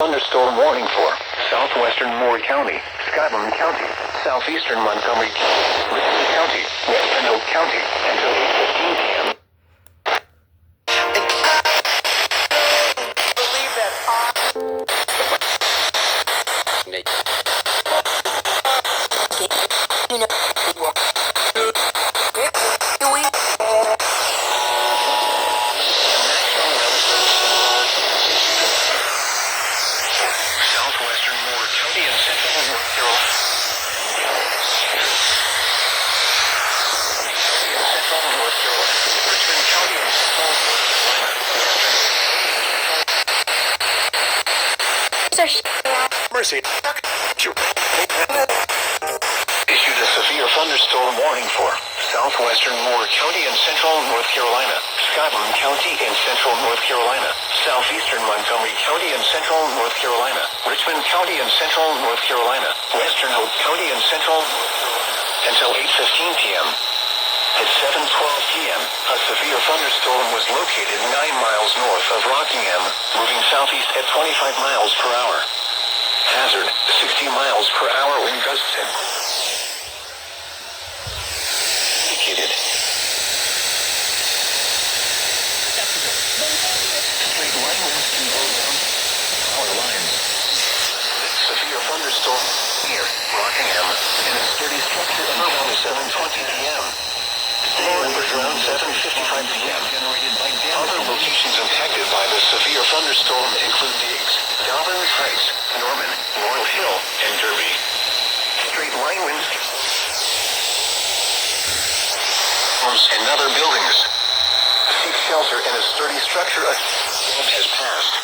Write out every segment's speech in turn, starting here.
Thunderstorm warning for southwestern Moore County, Scotland County, southeastern Montgomery County, western Oak County until 8:15 p.m. Believe that Southwestern Moore County and central North Carolina. Central North Carolina, Richmond County and central North Carolina, Mercy. Issued a severe thunderstorm warning for southwestern Moore County and central North Carolina, Scotland County and central North Carolina, southeastern Montgomery County and central North Carolina, Richmond County and central North Carolina, western Hope County and central North Carolina until 8:15 p.m. At 7:12 p.m., a severe thunderstorm was located 9 miles north of Rockingham, moving southeast at 25 miles per hour. Hazard, 60 miles per hour wind gusts and indicated. Straight line winds can blow down power lines. Severe thunderstorm near Rockingham in a sturdy structure until 7:20 p.m. Numbers around 7:55 p.m. Other locations impacted by the severe thunderstorm include Diggs, Dobbins Heights, Norman, Laurel Hill, and Derby. Straight line winds and other buildings. Seek shelter in a sturdy structure. A storm has passed.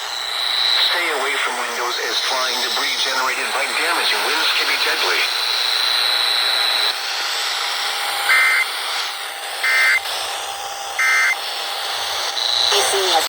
Stay away from windows as flying debris generated by damaging winds can be deadly. AC has